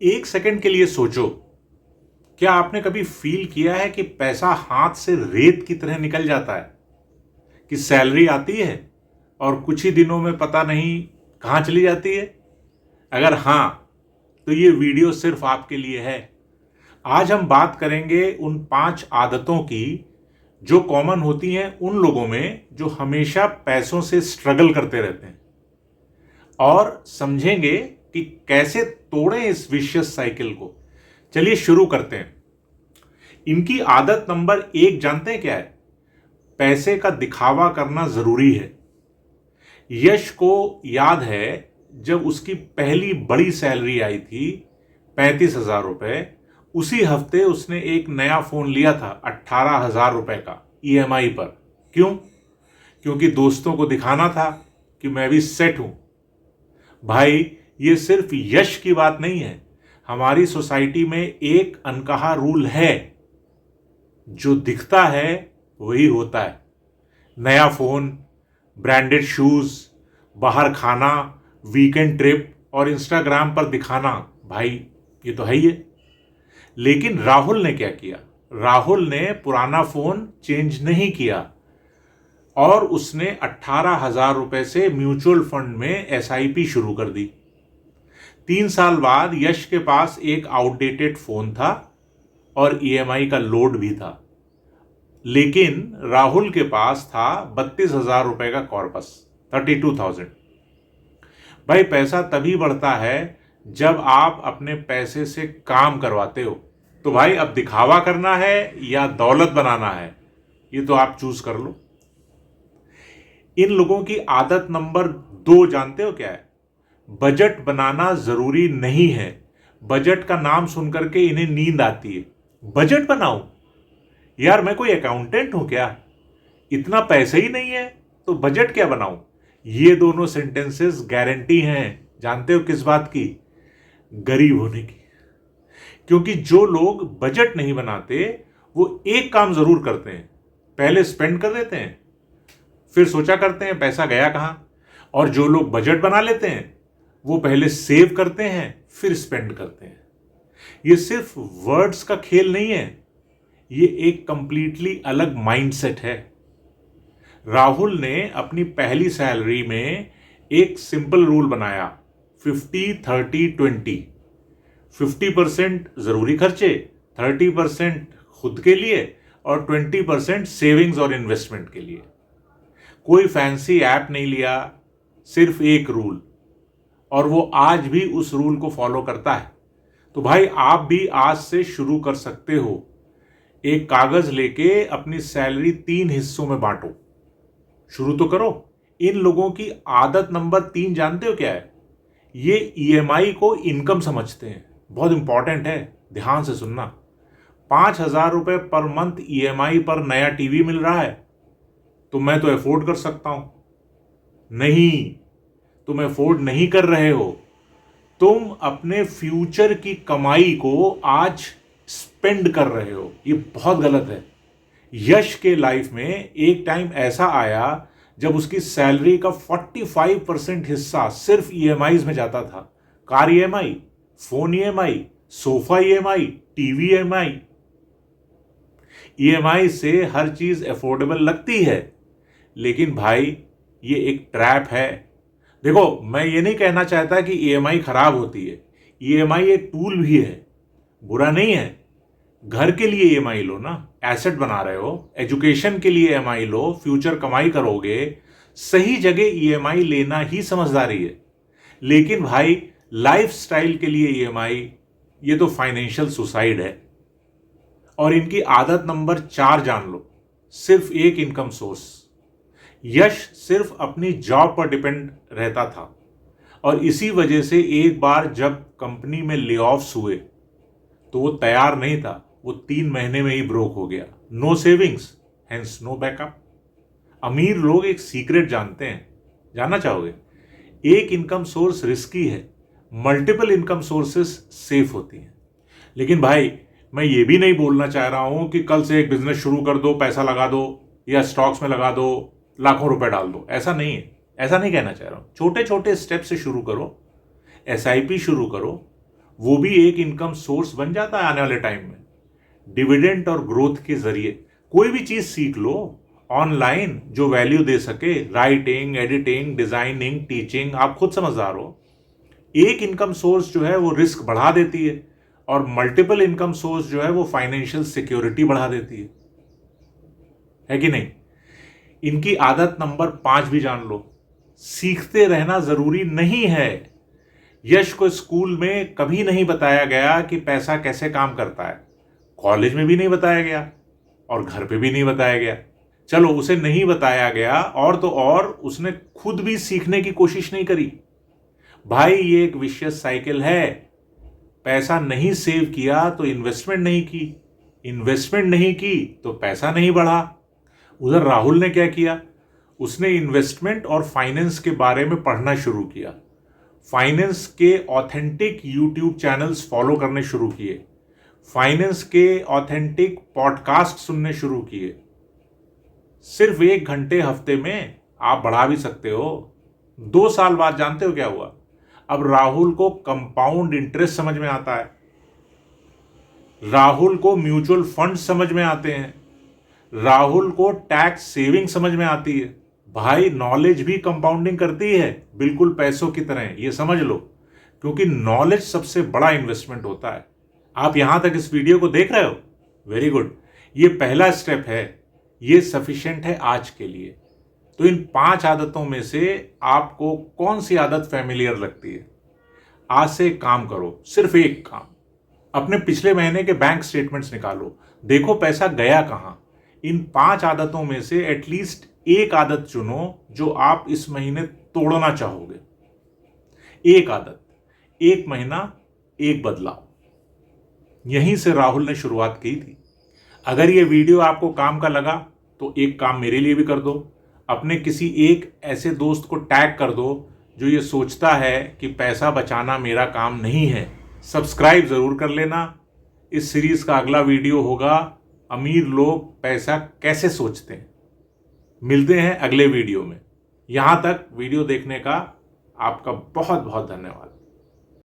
एक सेकंड के लिए सोचो, क्या आपने कभी फील किया है कि पैसा हाथ से रेत की तरह निकल जाता है, कि सैलरी आती है और कुछ ही दिनों में पता नहीं कहां चली जाती है? अगर हां, तो ये वीडियो सिर्फ आपके लिए है। आज हम बात करेंगे उन 5 आदतों की जो कॉमन होती हैं उन लोगों में जो हमेशा पैसों से स्ट्रगल करते रहते हैं, और समझेंगे कि कैसे तोड़ें इस विशियस साइकिल को। चलिए शुरू करते हैं। इनकी आदत नंबर 1 जानते हैं क्या है? पैसे का दिखावा करना जरूरी है। यश को याद है जब उसकी पहली बड़ी सैलरी आई थी 35,000 रुपए, उसी हफ्ते उसने एक नया फोन लिया था 18,000 रुपए का ईएमआई पर। क्यों? क्योंकि दोस्तों को दिखाना था कि मैं भी सेट हूं। भाई, ये सिर्फ यश की बात नहीं है। हमारी सोसाइटी में एक अनकहा रूल है, जो दिखता है वही होता है। नया फोन, ब्रांडेड शूज, बाहर खाना, वीकेंड ट्रिप और इंस्टाग्राम पर दिखाना, भाई ये तो है ही है। लेकिन राहुल ने क्या किया? राहुल ने पुराना फोन चेंज नहीं किया और उसने 18,000 रुपए से म्यूचुअल फंड में एसआईपी शुरू कर दी। 3 साल बाद यश के पास एक आउटडेटेड फोन था और ईएमआई का लोड भी था, लेकिन राहुल के पास था 32,000 रुपए का कॉर्पस, 32,000। भाई, पैसा तभी बढ़ता है जब आप अपने पैसे से काम करवाते हो। तो भाई, अब दिखावा करना है या दौलत बनाना है, ये तो आप चूज कर लो। इन लोगों की आदत नंबर 2 जानते हो क्या है? बजट बनाना जरूरी नहीं है। बजट का नाम सुनकर के इन्हें नींद आती है। बजट बनाऊं? यार, मैं कोई अकाउंटेंट हूं क्या? इतना पैसा ही नहीं है तो बजट क्या बनाऊं? ये दोनों सेंटेंसेस गारंटी हैं, जानते हो किस बात की? गरीब होने की। क्योंकि जो लोग बजट नहीं बनाते वो एक काम जरूर करते हैं, पहले स्पेंड कर देते हैं, फिर सोचा करते हैं पैसा गया कहां। और जो लोग बजट बना लेते हैं वो पहले सेव करते हैं, फिर स्पेंड करते हैं। ये सिर्फ वर्ड्स का खेल नहीं है, ये एक कंप्लीटली अलग माइंडसेट है। राहुल ने अपनी पहली सैलरी में एक सिंपल रूल बनाया, 50-30-20। 50% जरूरी खर्चे, 30% खुद के लिए और 20% सेविंग्स और इन्वेस्टमेंट के लिए। कोई फैंसी ऐप नहीं लिया, सिर्फ एक रूल, और वो आज भी उस रूल को फॉलो करता है। तो भाई, आप भी आज से शुरू कर सकते हो। एक कागज लेके अपनी सैलरी 3 हिस्सों में बांटो, शुरू तो करो। इन लोगों की आदत नंबर 3 जानते हो क्या है? ये ईएमआई को इनकम समझते हैं। बहुत इंपॉर्टेंट है, ध्यान से सुनना। 5,000 रुपए पर मंथ ईएमआई पर नया टीवी मिल रहा है तो मैं तो अफोर्ड कर सकता हूं। नहीं, तुम अफोर्ड नहीं कर रहे हो, तुम अपने फ्यूचर की कमाई को आज स्पेंड कर रहे हो। ये बहुत गलत है। यश के लाइफ में एक टाइम ऐसा आया जब उसकी सैलरी का 45% हिस्सा सिर्फ ईएमआईज में जाता था। Car EMI, phone EMI, sofa EMI, TV EMI. EMI से हर चीज अफोर्डेबल लगती है, लेकिन भाई ये एक ट्रैप है। देखो, मैं ये नहीं कहना चाहता कि ईएमआई खराब होती है। ईएमआई एक टूल भी है, बुरा नहीं है। घर के लिए ईएमआई लो ना, एसेट बना रहे हो। एजुकेशन के लिए ईएमआई लो, फ्यूचर कमाई करोगे। सही जगह ईएमआई लेना ही समझदारी है। लेकिन भाई, लाइफस्टाइल के लिए ईएमआई, ये तो फाइनेंशियल सुसाइड है। और इनकी आदत नंबर 4 जान लो, सिर्फ एक इनकम सोर्स। यश सिर्फ अपनी जॉब पर डिपेंड रहता था, और इसी वजह से एक बार जब कंपनी में ले ऑफ्स हुए तो वो तैयार नहीं था। वो 3 महीने में ही ब्रोक हो गया। No savings, hence no backup. अमीर लोग एक सीक्रेट जानते हैं, जानना चाहोगे? एक इनकम सोर्स रिस्की है, मल्टीपल इनकम सोर्सेस सेफ होती हैं। लेकिन भाई, मैं ये भी नहीं बोलना चाह रहा हूं कि कल से एक बिजनेस शुरू कर दो, पैसा लगा दो या स्टॉक्स में लगा दो, लाखों रुपए डाल दो। ऐसा नहीं है, ऐसा नहीं कहना चाह रहा हूं। छोटे छोटे स्टेप से शुरू करो। एसआईपी शुरू करो, वो भी एक इनकम सोर्स बन जाता है आने वाले टाइम में। डिविडेंड और ग्रोथ के जरिए कोई भी चीज सीख लो ऑनलाइन जो वैल्यू दे सके, राइटिंग, एडिटिंग, डिजाइनिंग, टीचिंग, आप खुद समझदार हो। एक इनकम सोर्स जो है वो रिस्क बढ़ा देती है और मल्टीपल इनकम सोर्स जो है वो फाइनेंशियल सिक्योरिटी बढ़ा देती है कि नहीं। इनकी आदत नंबर 5 भी जान लो, सीखते रहना जरूरी नहीं है। यश को स्कूल में कभी नहीं बताया गया कि पैसा कैसे काम करता है, कॉलेज में भी नहीं बताया गया और घर पे भी नहीं बताया गया। चलो उसे नहीं बताया गया और तो और उसने खुद भी सीखने की कोशिश नहीं करी। भाई ये एक विशियस साइकिल है। पैसा नहीं सेव किया तो इन्वेस्टमेंट नहीं की, इन्वेस्टमेंट नहीं की तो पैसा नहीं बढ़ा। उधर राहुल ने क्या किया, उसने इन्वेस्टमेंट और फाइनेंस के बारे में पढ़ना शुरू किया, फाइनेंस के ऑथेंटिक यूट्यूब चैनल्स फॉलो करने शुरू किए, फाइनेंस के ऑथेंटिक पॉडकास्ट सुनने शुरू किए। सिर्फ 1 घंटे हफ्ते में आप बढ़ा भी सकते हो। 2 साल बाद जानते हो क्या हुआ, अब राहुल को कंपाउंड इंटरेस्ट समझ में आता है, राहुल को म्यूचुअल फंड समझ में आते हैं, राहुल को टैक्स सेविंग समझ में आती है। भाई नॉलेज भी कंपाउंडिंग करती है, बिल्कुल पैसों की तरह, ये समझ लो, क्योंकि नॉलेज सबसे बड़ा इन्वेस्टमेंट होता है। आप यहां तक इस वीडियो को देख रहे हो, वेरी गुड। ये पहला स्टेप है, ये सफिशिएंट है आज के लिए। तो इन 5 आदतों में से आपको कौन सी आदत फैमिलियर लगती है? आज से एक काम करो, सिर्फ एक काम, अपने पिछले महीने के बैंक स्टेटमेंट्स निकालो, देखो पैसा गया कहां। इन 5 आदतों में से एटलीस्ट एक आदत चुनो जो आप इस महीने तोड़ना चाहोगे। एक आदत, 1 महीना, 1 बदलाव। यहीं से राहुल ने शुरुआत की थी। अगर ये वीडियो आपको काम का लगा तो एक काम मेरे लिए भी कर दो, अपने किसी एक ऐसे दोस्त को टैग कर दो जो ये सोचता है कि पैसा बचाना मेरा काम नहीं है। सब्सक्राइब जरूर कर लेना। इस सीरीज का अगला वीडियो होगा अमीर लोग पैसा कैसे सोचते हैं। मिलते हैं अगले वीडियो में। यहां तक वीडियो देखने का आपका बहुत बहुत धन्यवाद।